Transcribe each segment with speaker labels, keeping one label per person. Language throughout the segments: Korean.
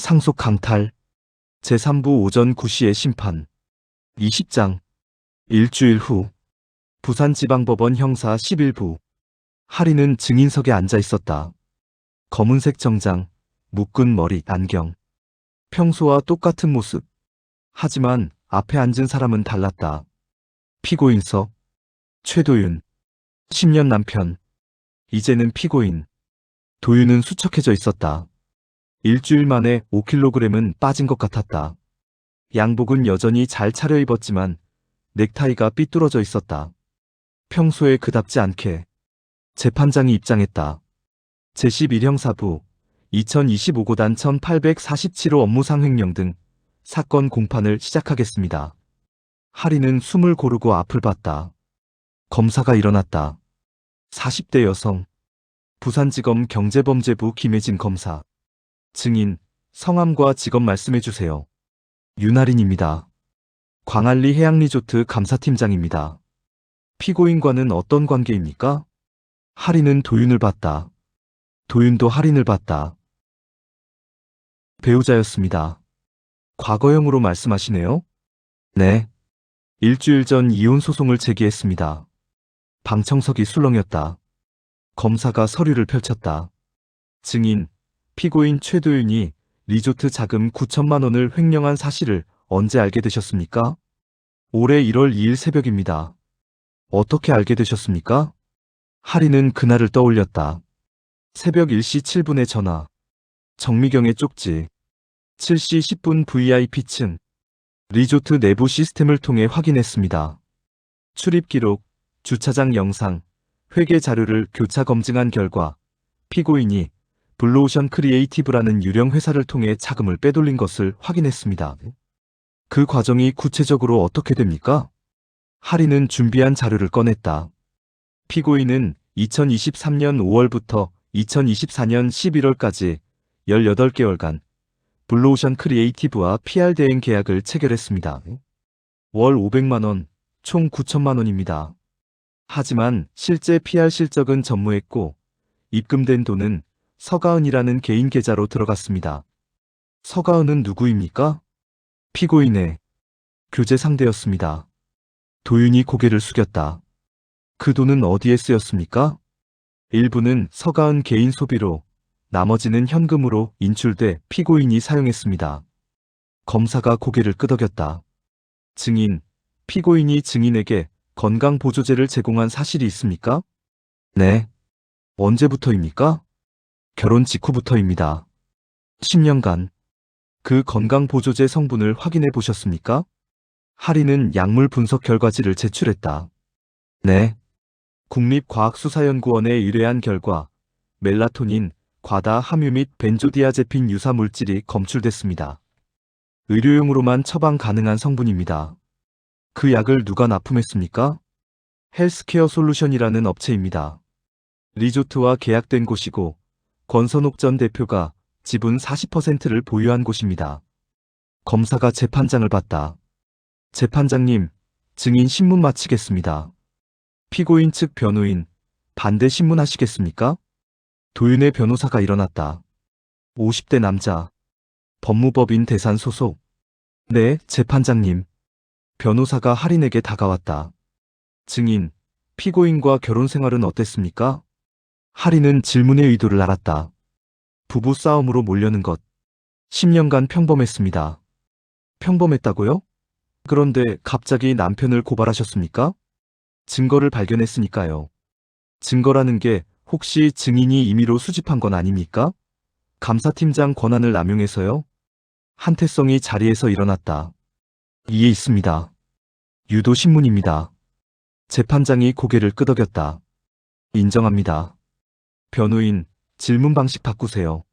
Speaker 1: 상속 강탈 제3부 오전 9시의 심판 20장 일주일 후 부산지방법원 형사 11부 하리는 증인석에 앉아 있었다. 검은색 정장, 묶은 머리, 안경. 평소와 똑같은 모습. 하지만 앞에 앉은 사람은 달랐다. 피고인석 최도윤 10년 남편. 이제는 피고인. 도윤은 수척해져 있었다. 일주일 만에 5kg은 빠진 것 같았다. 양복은 여전히 잘 차려입었지만 넥타이가 삐뚤어져 있었다. 평소에 그답지 않게. 재판장이 입장했다. 제11형사부 2025고단 1847호 업무상 횡령 등 사건 공판을 시작하겠습니다. 하리는 숨을 고르고 앞을 봤다. 검사가 일어났다. 40대 여성. 부산지검 경제범죄부 김혜진 검사. 증인, 성함과 직업 말씀해주세요. 윤하린입니다. 광안리 해양리조트 감사팀장입니다. 피고인과는 어떤 관계입니까? 하리는 도윤을 봤다. 도윤도 하린을 봤다. 배우자였습니다. 과거형으로 말씀하시네요? 네. 일주일 전 이혼 소송을 제기했습니다. 방청석이 술렁였다. 검사가 서류를 펼쳤다. 증인, 피고인 최도윤이 리조트 자금 9천만 원을 횡령한 사실을 언제 알게 되셨습니까? 올해 1월 2일 새벽입니다. 어떻게 알게 되셨습니까? 하리는 그날을 떠올렸다. 새벽 1시 7분의 전화. 정미경의 쪽지. 7시 10분 VIP층. 리조트 내부 시스템을 통해 확인했습니다. 출입 기록, 주차장 영상, 회계 자료를 교차 검증한 결과 피고인이 블루오션 크리에이티브라는 유령 회사를 통해 자금을 빼돌린 것을 확인했습니다. 그 과정이 구체적으로 어떻게 됩니까? 하리는 준비한 자료를 꺼냈다. 피고인은 2023년 5월부터 2024년 11월까지 18개월간 블루오션 크리에이티브와 PR 대행 계약을 체결했습니다. 월 500만 원, 총 9천만 원입니다. 하지만 실제 PR 실적은 전무했고 입금된 돈은 서가은이라는 개인 계좌로 들어갔습니다. 서가은은 누구입니까? 피고인의 교제 상대였습니다. 도윤이 고개를 숙였다. 그 돈은 어디에 쓰였습니까? 일부는 서가은 개인 소비로, 나머지는 현금으로 인출돼 피고인이 사용했습니다. 검사가 고개를 끄덕였다. 증인, 피고인이 증인에게 건강보조제를 제공한 사실이 있습니까? 네. 언제부터입니까? 결혼 직후부터입니다. 10년간. 그 건강보조제 성분을 확인해 보셨습니까? 하리는 약물 분석 결과지를 제출했다. 네. 국립과학수사연구원에 의뢰한 결과 멜라토닌, 과다 함유 및 벤조디아제핀 유사 물질이 검출됐습니다. 의료용으로만 처방 가능한 성분입니다. 그 약을 누가 납품했습니까? 헬스케어 솔루션이라는 업체입니다. 리조트와 계약된 곳이고 권선옥 전 대표가 지분 40%를 보유한 곳입니다. 검사가 재판장을 봤다. 재판장님, 증인 신문 마치겠습니다. 피고인 측 변호인, 반대 신문하시겠습니까? 도윤의 변호사가 일어났다. 50대 남자. 법무법인 대산 소속. 네, 재판장님. 변호사가 하린에게 다가왔다. 증인, 피고인과 결혼 생활은 어땠습니까? 하린은 질문의 의도를 알았다. 부부 싸움으로 몰려는 것. 10년간 평범했습니다. 평범했다고요? 그런데 갑자기 남편을 고발하셨습니까? 증거를 발견했으니까요. 증거라는 게 혹시 증인이 임의로 수집한 건 아닙니까? 감사팀장 권한을 남용해서요? 한태성이 자리에서 일어났다. 이에 있습니다. 유도 신문입니다. 재판장이 고개를 끄덕였다. 인정합니다. 변호인, 질문 방식 바꾸세요.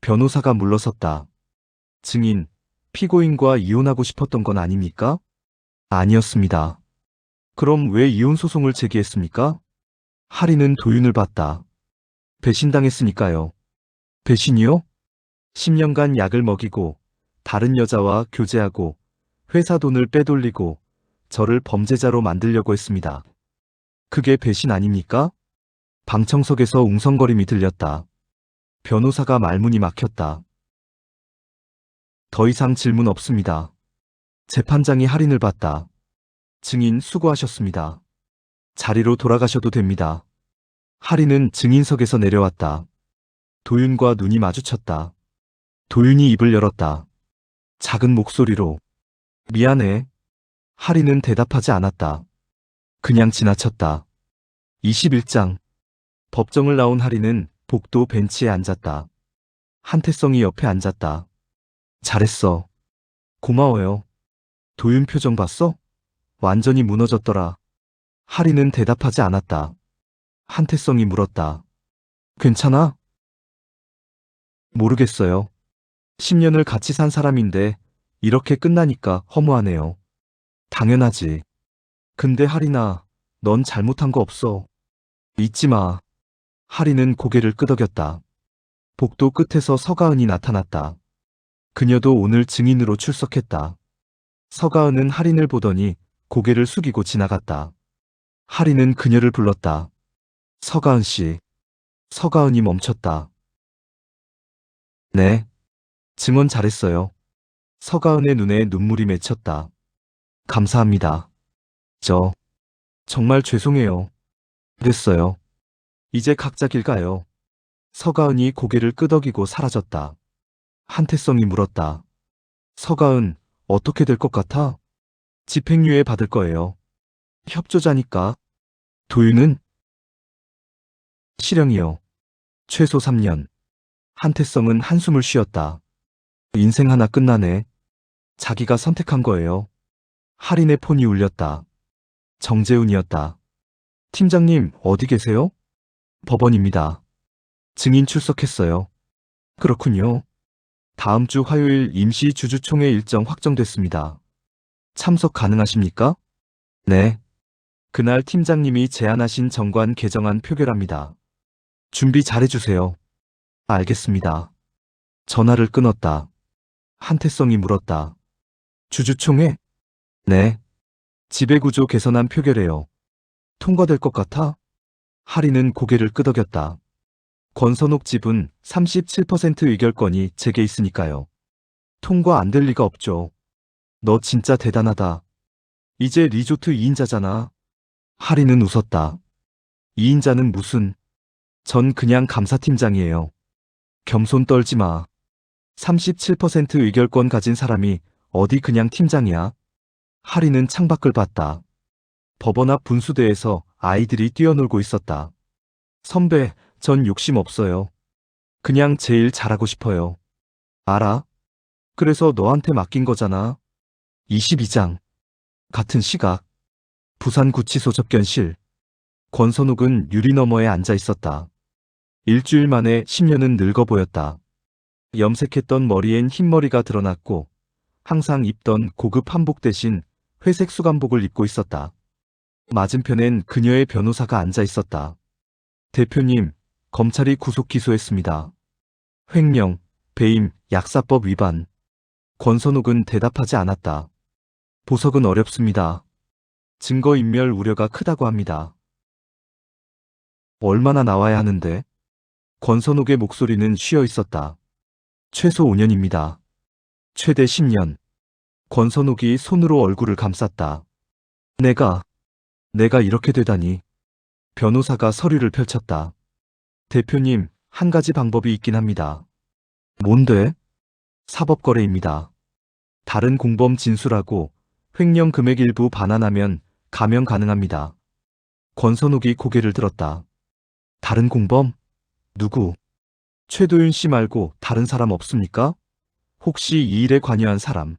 Speaker 1: 변호사가 물러섰다. 증인, 피고인과 이혼하고 싶었던 건 아닙니까? 아니었습니다. 그럼 왜 이혼 소송을 제기했습니까? 하리는 도윤을 봤다. 배신당했으니까요. 배신이요? 10년간 약을 먹이고 다른 여자와 교제하고 회사 돈을 빼돌리고 저를 범죄자로 만들려고 했습니다. 그게 배신 아닙니까? 방청석에서 웅성거림이 들렸다. 변호사가 말문이 막혔다. 더 이상 질문 없습니다. 재판장이 할인을 받다. 증인 수고하셨습니다. 자리로 돌아가셔도 됩니다. 할인은 증인석에서 내려왔다. 도윤과 눈이 마주쳤다. 도윤이 입을 열었다. 작은 목소리로 미안해. 할인은 대답하지 않았다. 그냥 지나쳤다. 21장 법정을 나온 할인은 복도 벤치에 앉았다. 한태성이 옆에 앉았다. 잘했어. 고마워요. 도윤 표정 봤어? 완전히 무너졌더라. 할인은 대답하지 않았다. 한태성이 물었다. 괜찮아? 모르겠어요. 10년을 같이 산 사람인데 이렇게 끝나니까 허무하네요. 당연하지. 근데 할인아, 넌 잘못한 거 없어. 잊지 마. 할인은 고개를 끄덕였다. 복도 끝에서 서가은이 나타났다. 그녀도 오늘 증인으로 출석했다. 서가은은 할인을 보더니 고개를 숙이고 지나갔다. 할인은 그녀를 불렀다. 서가은 씨. 서가은이 멈췄다. 네. 증언 잘했어요. 서가은의 눈에 눈물이 맺혔다. 감사합니다. 정말 죄송해요. 됐어요. 이제 각자 길 가요. 서가은이 고개를 끄덕이고 사라졌다. 한태성이 물었다. 서가은, 어떻게 될 것 같아? 집행유예 받을 거예요. 협조자니까. 도윤은? 실형이요. 최소 3년. 한태성은 한숨을 쉬었다. 인생 하나 끝나네. 자기가 선택한 거예요. 할인의 폰이 울렸다. 정재훈이었다. 팀장님, 어디 계세요? 법원입니다. 증인 출석했어요. 그렇군요. 다음 주 화요일 임시 주주총회 일정 확정됐습니다. 참석 가능하십니까? 네. 그날 팀장님이 제안하신 정관 개정안 표결합니다. 준비 잘해주세요. 알겠습니다. 전화를 끊었다. 한태성이 물었다. 주주총회? 네. 지배구조 개선안 표결해요. 통과될 것 같아? 할인은 고개를 끄덕였다. 권선옥 집은 37% 의결권이 제게 있으니까요. 통과 안 될 리가 없죠. 너 진짜 대단하다. 이제 리조트 2인자잖아. 할인은 웃었다. 2인자는 무슨? 전 그냥 감사팀장이에요. 겸손 떨지 마. 37% 의결권 가진 사람이 어디 그냥 팀장이야. 할인은 창밖을 봤다. 법원 앞 분수대에서 아이들이 뛰어놀고 있었다. 선배, 전 욕심 없어요. 그냥 제일 잘하고 싶어요. 알아? 그래서 너한테 맡긴 거잖아. 22장. 같은 시각. 부산구치소 접견실. 권선욱은 유리 너머에 앉아 있었다. 일주일 만에 10년은 늙어 보였다. 염색했던 머리엔 흰머리가 드러났고 항상 입던 고급 한복 대신 회색 수감복을 입고 있었다. 맞은편엔 그녀의 변호사가 앉아 있었다. 대표님, 검찰이 구속 기소했습니다. 횡령, 배임, 약사법 위반. 권선욱은 대답하지 않았다. 보석은 어렵습니다. 증거인멸 우려가 크다고 합니다. 얼마나 나와야 하는데? 권선욱의 목소리는 쉬어 있었다. 최소 5년입니다. 최대 10년. 권선욱이 손으로 얼굴을 감쌌다. 내가 이렇게 되다니. 변호사가 서류를 펼쳤다. 대표님, 한 가지 방법이 있긴 합니다. 뭔데? 사법거래입니다. 다른 공범 진술하고 횡령 금액 일부 반환하면 감형 가능합니다. 권선욱이 고개를 들었다. 다른 공범? 누구? 최도윤 씨 말고 다른 사람 없습니까? 혹시 이 일에 관여한 사람?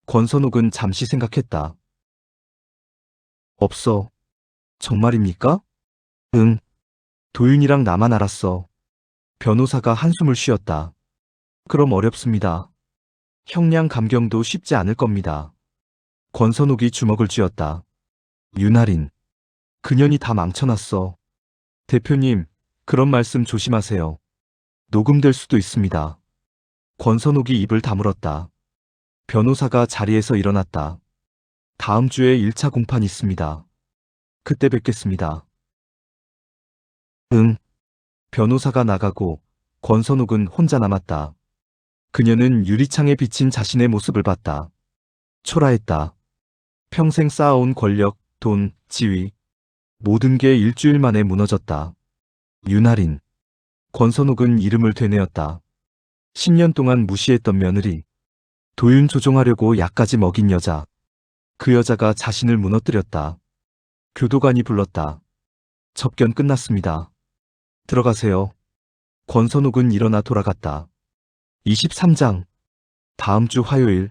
Speaker 1: 권선욱은 잠시 생각했다. 없어. 정말입니까? 응. 도윤이랑 나만 알았어. 변호사가 한숨을 쉬었다. 그럼 어렵습니다. 형량 감경도 쉽지 않을 겁니다. 권선욱이 주먹을 쥐었다. 윤할인. 그년이 다 망쳐놨어. 대표님, 그런 말씀 조심하세요. 녹음될 수도 있습니다. 권선욱이 입을 다물었다. 변호사가 자리에서 일어났다. 다음 주에 1차 공판 있습니다. 그때 뵙겠습니다. 응. 변호사가 나가고 권선욱은 혼자 남았다. 그녀는 유리창에 비친 자신의 모습을 봤다. 초라했다. 평생 쌓아온 권력, 돈, 지위, 모든 게 일주일 만에 무너졌다. 윤하린. 권선옥은 이름을 되뇌었다. 10년 동안 무시했던 며느리. 도윤 조종하려고 약까지 먹인 여자. 그 여자가 자신을 무너뜨렸다. 교도관이 불렀다. 접견 끝났습니다. 들어가세요. 권선옥은 일어나 돌아갔다. 23장. 다음 주 화요일.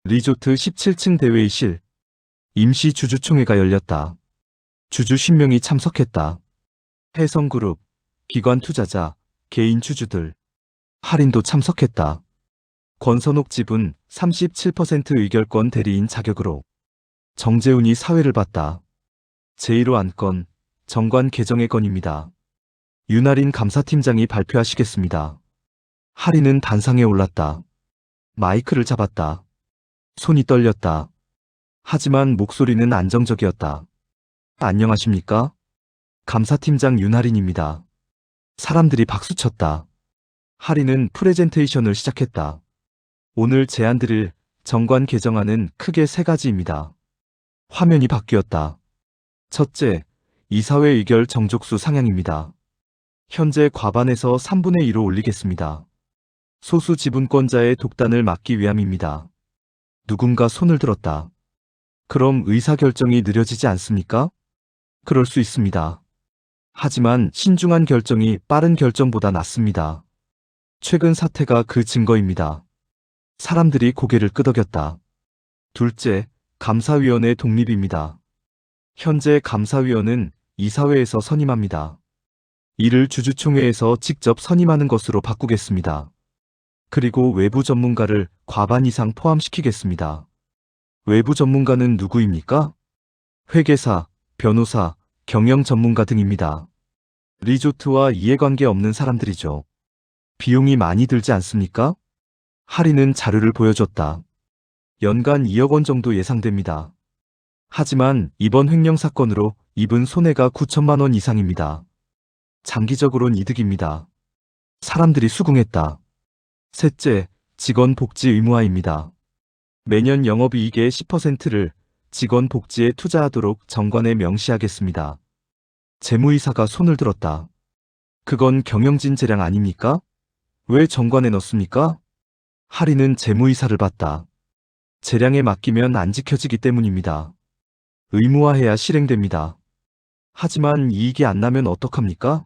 Speaker 1: 리조트 17층 대회의실. 임시 주주총회가 열렸다. 주주 10명이 참석했다. 해성그룹, 기관 투자자, 개인 주주들. 할인도 참석했다. 권선옥 지분 37% 의결권 대리인 자격으로. 정재훈이 사회를 봤다. 제1호 안건, 정관 개정의 건입니다. 윤하린 감사팀장이 발표하시겠습니다. 할인은 단상에 올랐다. 마이크를 잡았다. 손이 떨렸다. 하지만 목소리는 안정적이었다. 안녕하십니까? 감사팀장 윤하린입니다. 사람들이 박수쳤다. 할인은 프레젠테이션을 시작했다. 오늘 제안드릴 정관 개정안은 크게 3가지입니다. 화면이 바뀌었다. 첫째, 이사회 의결 정족수 상향입니다. 현재 과반에서 3분의 2로 올리겠습니다. 소수 지분권자의 독단을 막기 위함입니다. 누군가 손을 들었다. 그럼 의사결정이 느려지지 않습니까? 그럴 수 있습니다. 하지만 신중한 결정이 빠른 결정보다 낫습니다. 최근 사태가 그 증거입니다. 사람들이 고개를 끄덕였다. 둘째, 감사위원회 독립입니다. 현재 감사위원은 이사회에서 선임합니다. 이를 주주총회에서 직접 선임하는 것으로 바꾸겠습니다. 그리고 외부 전문가를 과반 이상 포함시키겠습니다. 외부 전문가는 누구입니까? 회계사, 변호사, 경영 전문가 등입니다. 리조트와 이해관계 없는 사람들이죠. 비용이 많이 들지 않습니까? 할인은 자료를 보여줬다. 연간 2억 원 정도 예상됩니다. 하지만 이번 횡령 사건으로 입은 손해가 9천만 원 이상입니다. 장기적으론 이득입니다. 사람들이 수긍했다. 셋째, 직원 복지 의무화입니다. 매년 영업이익의 10%를 직원 복지에 투자하도록 정관에 명시하겠습니다. 재무이사가 손을 들었다. 그건 경영진 재량 아닙니까? 왜 정관에 넣습니까? 할인은 재무이사를 봤다. 재량에 맡기면 안 지켜지기 때문입니다. 의무화해야 실행됩니다. 하지만 이익이 안 나면 어떡합니까?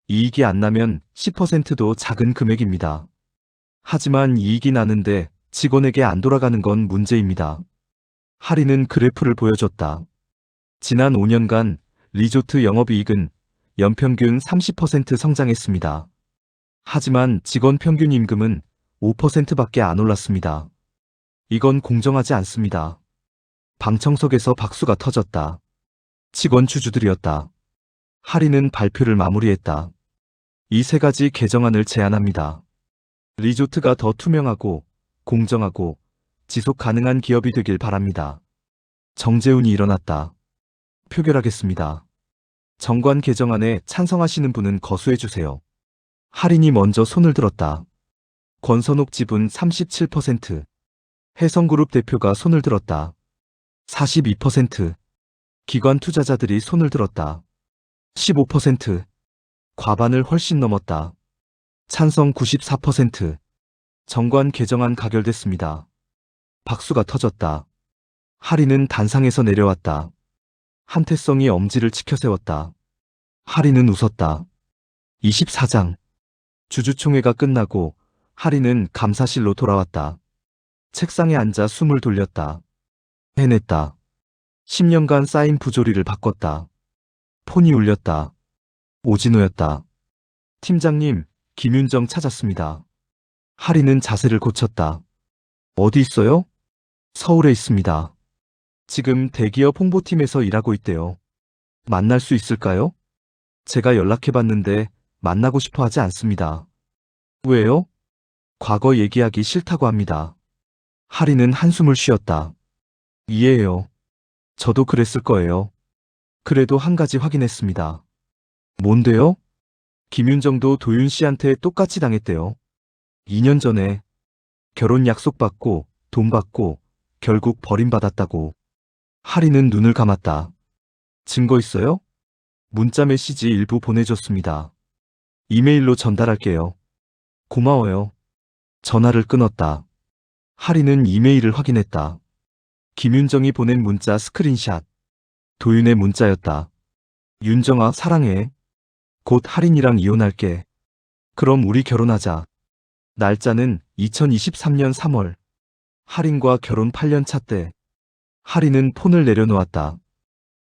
Speaker 1: 이익이 안 나면 10%도 작은 금액입니다. 하지만 이익이 나는데 직원에게 안 돌아가는 건 문제입니다. 할인은 그래프를 보여줬다. 지난 5년간 리조트 영업이익은 연평균 30% 성장했습니다. 하지만 직원 평균 임금은 5%밖에 안 올랐습니다. 이건 공정하지 않습니다. 방청석에서 박수가 터졌다. 직원 주주들이었다. 할인은 발표를 마무리했다. 이 3가지 개정안을 제안합니다. 리조트가 더 투명하고 공정하고 지속 가능한 기업이 되길 바랍니다. 정재훈이 일어났다. 표결하겠습니다. 정관 개정안에 찬성하시는 분은 거수해주세요. 할인이 먼저 손을 들었다. 권선옥 지분 37%. 해성그룹 대표가 손을 들었다. 42%. 기관 투자자들이 손을 들었다. 15%. 과반을 훨씬 넘었다. 찬성 94%. 정관 개정안 가결됐습니다. 박수가 터졌다. 할인은 단상에서 내려왔다. 한태성이 엄지를 치켜세웠다. 할인은 웃었다. 24장. 주주총회가 끝나고 할인은 감사실로 돌아왔다. 책상에 앉아 숨을 돌렸다. 해냈다. 10년간 쌓인 부조리를 바꿨다. 폰이 울렸다. 오진호였다. 팀장님, 김윤정 찾았습니다. 할인은 자세를 고쳤다. 어디 있어요? 서울에 있습니다. 지금 대기업 홍보팀에서 일하고 있대요. 만날 수 있을까요? 제가 연락해봤는데 만나고 싶어 하지 않습니다. 왜요? 과거 얘기하기 싫다고 합니다. 할인은 한숨을 쉬었다. 이해해요. 저도 그랬을 거예요. 그래도 한 가지 확인했습니다. 뭔데요? 김윤정도 도윤 씨한테 똑같이 당했대요. 2년 전에 결혼 약속받고 돈 받고 결국 버림받았다고. 하리는 눈을 감았다. 증거 있어요? 문자 메시지 일부 보내줬습니다. 이메일로 전달할게요. 고마워요. 전화를 끊었다. 하리는 이메일을 확인했다. 김윤정이 보낸 문자 스크린샷. 도윤의 문자였다. 윤정아, 사랑해. 곧 하린이랑 이혼할게. 그럼 우리 결혼하자. 날짜는 2023년 3월. 하린과 결혼 8년 차 때. 하린은 폰을 내려놓았다.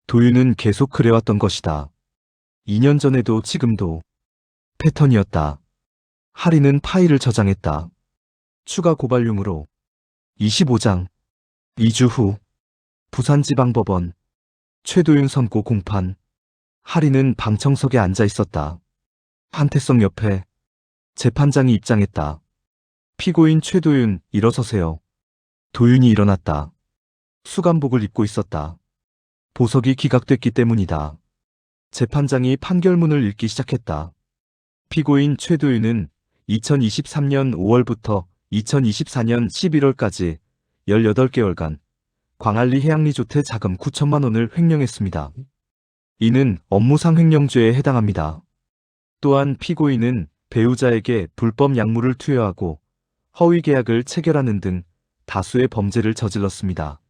Speaker 1: 도윤은 계속 그래왔던 것이다. 2년 전에도 지금도. 패턴이었다. 하린은 파일을 저장했다. 추가 고발용으로. 25장. 2주 후. 부산지방법원. 최도윤 선고 공판. 하린은 방청석에 앉아 있었다. 한태성 옆에 재판장이 입장했다. 피고인 최도윤, 일어서세요. 도윤이 일어났다. 수감복을 입고 있었다. 보석이 기각됐기 때문이다. 재판장이 판결문을 읽기 시작했다. 피고인 최도윤은 2023년 5월부터 2024년 11월까지 18개월간 광안리 해양리조트 자금 9천만 원을 횡령했습니다. 이는 업무상 횡령죄에 해당합니다. 또한 피고인은 배우자에게 불법 약물을 투여하고 허위 계약을 체결하는 등 다수의 범죄를 저질렀습니다.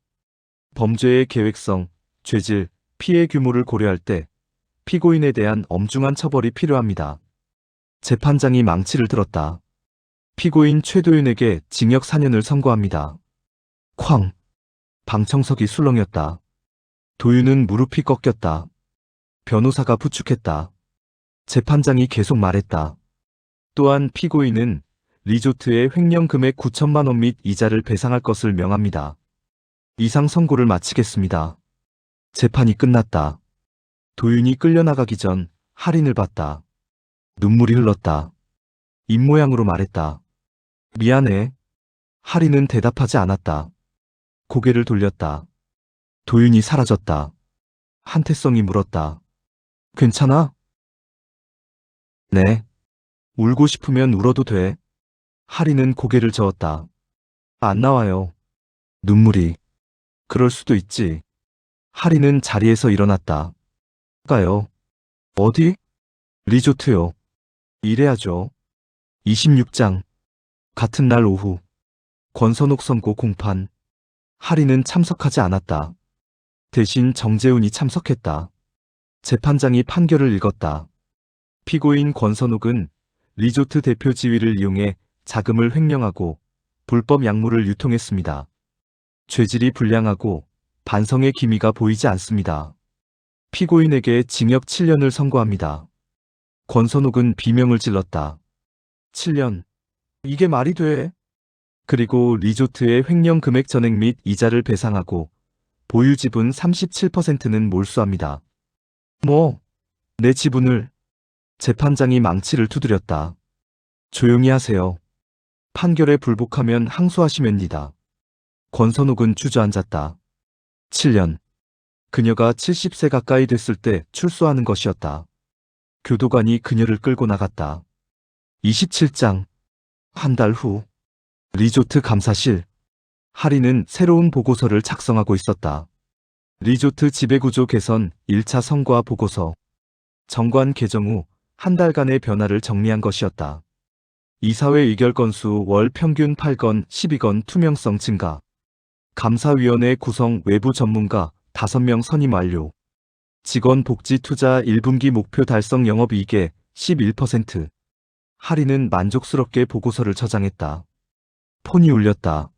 Speaker 1: 범죄의 계획성, 죄질, 피해 규모를 고려할 때 피고인에 대한 엄중한 처벌이 필요합니다. 재판장이 망치를 들었다. 피고인 최도윤에게 징역 4년을 선고합니다. 쾅! 방청석이 술렁였다. 도윤은 무릎이 꺾였다. 변호사가 부축했다. 재판장이 계속 말했다. 또한 피고인은 리조트의 횡령 금액 9천만 원 및 이자를 배상할 것을 명합니다. 이상 선고를 마치겠습니다. 재판이 끝났다. 도윤이 끌려나가기 전 할인을 봤다. 눈물이 흘렀다. 입모양으로 말했다. 미안해. 할인은 대답하지 않았다. 고개를 돌렸다. 도윤이 사라졌다. 한태성이 물었다. 괜찮아? 네. 울고 싶으면 울어도 돼. 할인은 고개를 저었다. 안 나와요. 눈물이. 그럴 수도 있지. 할인은 자리에서 일어났다. 가요. 어디? 리조트요. 이래야죠. 26장. 같은 날 오후. 권선옥 선고 공판. 할인은 참석하지 않았다. 대신 정재훈이 참석했다. 재판장이 판결을 읽었다. 피고인 권선옥은 리조트 대표 지위를 이용해 자금을 횡령하고 불법 약물을 유통했습니다. 죄질이 불량하고 반성의 기미가 보이지 않습니다. 피고인에게 징역 7년을 선고합니다. 권선옥은 비명을 질렀다. 7년. 이게 말이 돼? 그리고 리조트의 횡령 금액 전액 및 이자를 배상하고 보유 지분 37%는 몰수합니다. 뭐? 내 지분을? 재판장이 망치를 두드렸다. 조용히 하세요. 판결에 불복하면 항소하시면니다. 권선옥은 주저앉았다. 7년. 그녀가 70세 가까이 됐을 때 출소하는 것이었다. 교도관이 그녀를 끌고 나갔다. 27장. 한 달 후. 리조트 감사실. 할인은 새로운 보고서를 작성하고 있었다. 리조트 지배구조 개선 1차 성과 보고서. 정관 개정 후 한 달간의 변화를 정리한 것이었다. 이사회 의결 건수 월 평균 8건, 12건 투명성 증가. 감사위원회 구성 외부 전문가 5명 선임 완료. 직원 복지 투자 1분기 목표 달성 영업이익의 11%. 할인은 만족스럽게 보고서를 저장했다. 폰이 울렸다.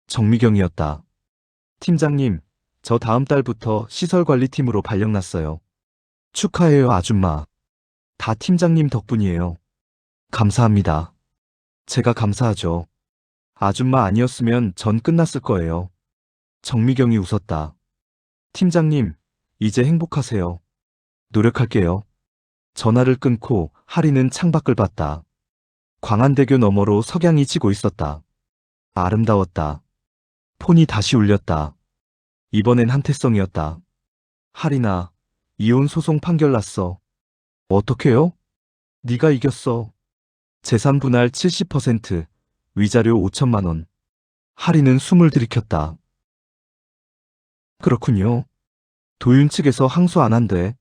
Speaker 1: 정미경이었다. 팀장님, 저 다음 달부터 시설관리팀으로 발령났어요. 축하해요, 아줌마. 다 팀장님 덕분이에요. 감사합니다. 제가 감사하죠. 아줌마 아니었으면 전 끝났을 거예요. 정미경이 웃었다. 팀장님, 이제 행복하세요. 노력할게요. 전화를 끊고 할인은 창밖을 봤다. 광안대교 너머로 석양이 지고 있었다. 아름다웠다. 폰이 다시 울렸다. 이번엔 한태성이었다. 할인아, 이혼 소송 판결 났어. 어떡해요? 네가 이겼어. 재산 분할 70%, 위자료 5천만 원. 하리는 숨을 들이켰다. 그렇군요. 도윤 측에서 항소 안 한대.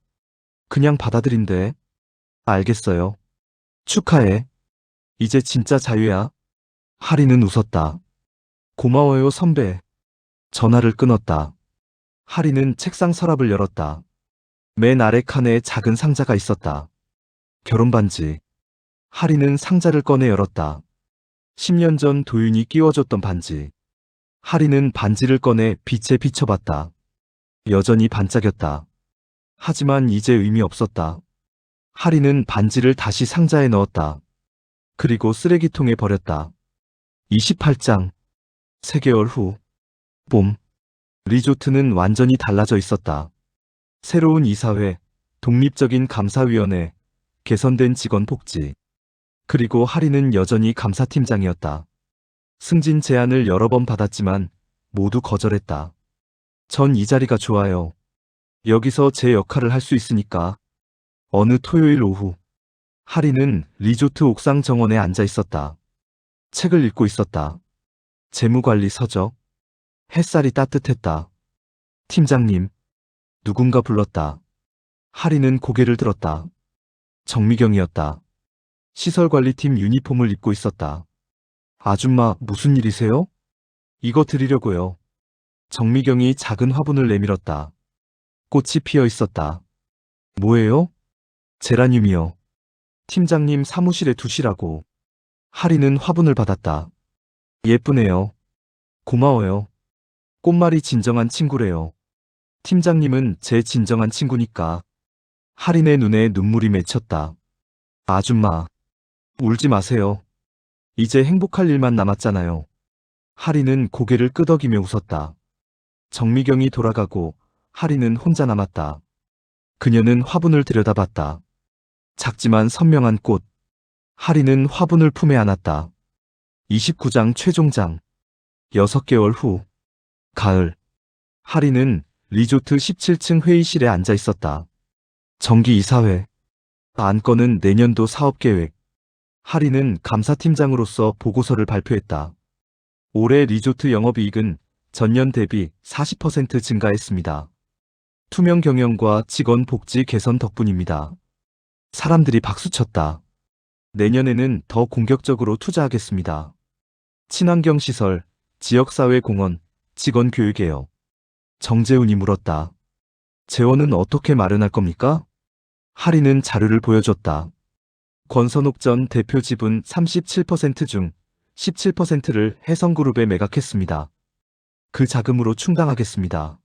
Speaker 1: 그냥 받아들인대. 알겠어요. 축하해. 이제 진짜 자유야. 하리는 웃었다. 고마워요, 선배. 전화를 끊었다. 하리는 책상 서랍을 열었다. 맨 아래 칸에 작은 상자가 있었다. 결혼 반지. 하리는 상자를 꺼내 열었다. 10년 전 도윤이 끼워줬던 반지. 하리는 반지를 꺼내 빛에 비춰봤다. 여전히 반짝였다. 하지만 이제 의미 없었다. 하리는 반지를 다시 상자에 넣었다. 그리고 쓰레기통에 버렸다. 28장. 3개월 후. 봄. 리조트는 완전히 달라져 있었다. 새로운 이사회, 독립적인 감사위원회, 개선된 직원 복지. 그리고 하리는 여전히 감사팀장이었다. 승진 제안을 여러 번 받았지만 모두 거절했다. 전 이 자리가 좋아요. 여기서 제 역할을 할 수 있으니까. 어느 토요일 오후, 하리는 리조트 옥상 정원에 앉아 있었다. 책을 읽고 있었다. 재무관리 서적. 햇살이 따뜻했다. 팀장님. 누군가 불렀다. 하리는 고개를 들었다. 정미경이었다. 시설관리팀 유니폼을 입고 있었다. 아줌마, 무슨 일이세요? 이거 드리려고요. 정미경이 작은 화분을 내밀었다. 꽃이 피어 있었다. 뭐예요? 제라늄이요. 팀장님 사무실에 두시라고. 하리는 화분을 받았다. 예쁘네요. 고마워요. 꽃말이 진정한 친구래요. 팀장님은 제 진정한 친구니까. 하린의 눈에 눈물이 맺혔다. 아줌마, 울지 마세요. 이제 행복할 일만 남았잖아요. 하리는 고개를 끄덕이며 웃었다. 정미경이 돌아가고 하리는 혼자 남았다. 그녀는 화분을 들여다봤다. 작지만 선명한 꽃. 하리는 화분을 품에 안았다. 29장 최종장. 6개월 후. 가을. 하리는 리조트 17층 회의실에 앉아 있었다. 정기 이사회. 안건은 내년도 사업계획. 하리는 감사팀장으로서 보고서를 발표했다. 올해 리조트 영업이익은 전년 대비 40% 증가했습니다. 투명 경영과 직원 복지 개선 덕분입니다. 사람들이 박수쳤다. 내년에는 더 공격적으로 투자하겠습니다. 친환경 시설, 지역사회 공헌, 직원 교육 개혁. 정재훈이 물었다. 재원은 어떻게 마련할 겁니까? 하리는 자료를 보여줬다. 권선옥 전 대표 지분 37% 중 17%를 해성그룹에 매각했습니다. 그 자금으로 충당하겠습니다.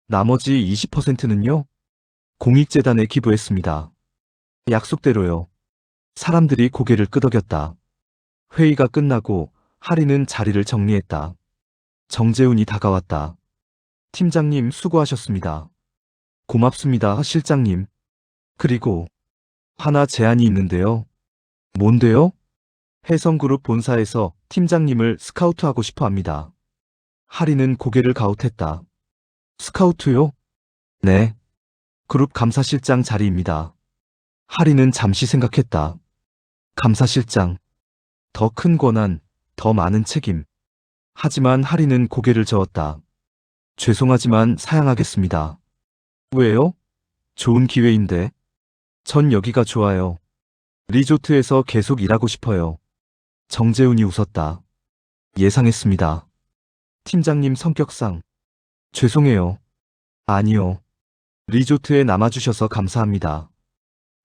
Speaker 1: 나머지 20%는요? 공익재단에 기부했습니다. 약속대로요. 사람들이 고개를 끄덕였다. 회의가 끝나고 하리는 자리를 정리했다. 정재훈이 다가왔다. 팀장님 수고하셨습니다. 고맙습니다, 실장님. 그리고 하나 제안이 있는데요. 뭔데요? 해성그룹 본사에서 팀장님을 스카우트하고 싶어 합니다. 하리는 고개를 가웃했다. 스카우트요? 네. 그룹 감사실장 자리입니다. 하리는 잠시 생각했다. 감사실장. 더 큰 권한, 더 많은 책임. 하지만 하리는 고개를 저었다. 죄송하지만 사양하겠습니다. 왜요? 좋은 기회인데. 전 여기가 좋아요. 리조트에서 계속 일하고 싶어요. 정재훈이 웃었다. 예상했습니다. 팀장님 성격상. 죄송해요. 아니요. 리조트에 남아주셔서 감사합니다.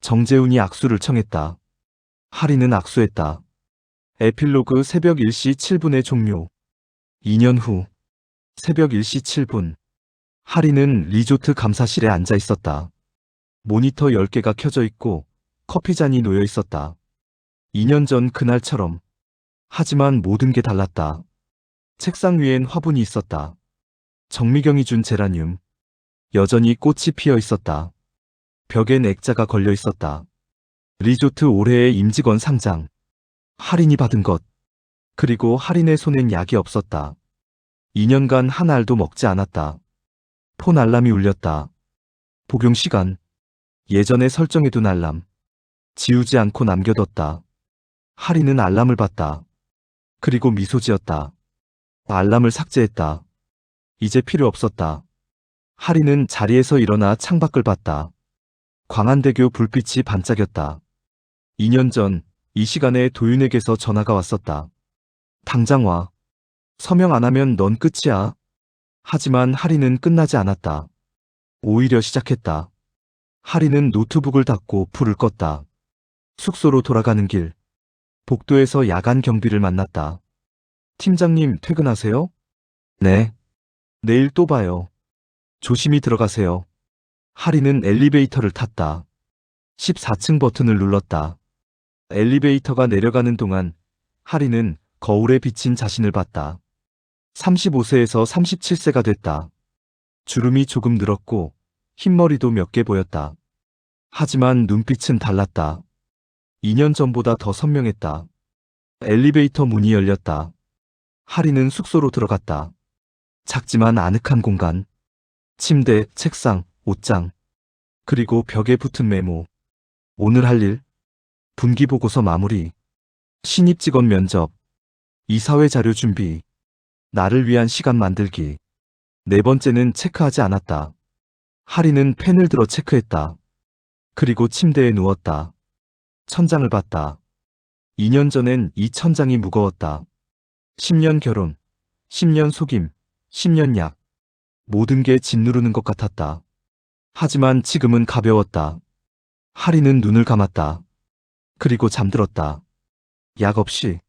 Speaker 1: 정재훈이 악수를 청했다. 하리는 악수했다. 에필로그 새벽 1시 7분에 종료. 2년 후. 새벽 1시 7분. 하리는 리조트 감사실에 앉아 있었다. 모니터 10개가 켜져 있고 커피잔이 놓여 있었다. 2년 전 그날처럼. 하지만 모든 게 달랐다. 책상 위엔 화분이 있었다. 정미경이 준 제라늄. 여전히 꽃이 피어 있었다. 벽엔 액자가 걸려 있었다. 리조트 올해의 임직원 상장. 할인이 받은 것. 그리고 할인의 손엔 약이 없었다. 2년간 한 알도 먹지 않았다. 폰 알람이 울렸다. 복용 시간. 예전에 설정해둔 알람. 지우지 않고 남겨뒀다. 할인은 알람을 봤다. 그리고 미소 지었다. 알람을 삭제했다. 이제 필요 없었다. 하리는 자리에서 일어나 창밖을 봤다. 광안대교 불빛이 반짝였다. 2년 전 이 시간에 도윤에게서 전화가 왔었다. 당장 와. 서명 안 하면 넌 끝이야. 하지만 하리는 끝나지 않았다. 오히려 시작했다. 하리는 노트북을 닫고 불을 껐다. 숙소로 돌아가는 길. 복도에서 야간 경비를 만났다. 팀장님 퇴근하세요? 네. 내일 또 봐요. 조심히 들어가세요. 하리는 엘리베이터를 탔다. 14층 버튼을 눌렀다. 엘리베이터가 내려가는 동안 하리는 거울에 비친 자신을 봤다. 35세에서 37세가 됐다. 주름이 조금 늘었고 흰머리도 몇 개 보였다. 하지만 눈빛은 달랐다. 2년 전보다 더 선명했다. 엘리베이터 문이 열렸다. 하리는 숙소로 들어갔다. 작지만 아늑한 공간. 침대, 책상, 옷장, 그리고 벽에 붙은 메모. 오늘 할 일, 분기보고서 마무리, 신입 직원 면접, 이사회 자료 준비, 나를 위한 시간 만들기. 네 번째는 체크하지 않았다. 하리는 펜을 들어 체크했다. 그리고 침대에 누웠다. 천장을 봤다. 2년 전엔 이 천장이 무거웠다. 10년 결혼, 10년 속임, 10년 약. 모든 게 짓누르는 것 같았다. 하지만 지금은 가벼웠다. 하리는 눈을 감았다. 그리고 잠들었다. 약 없이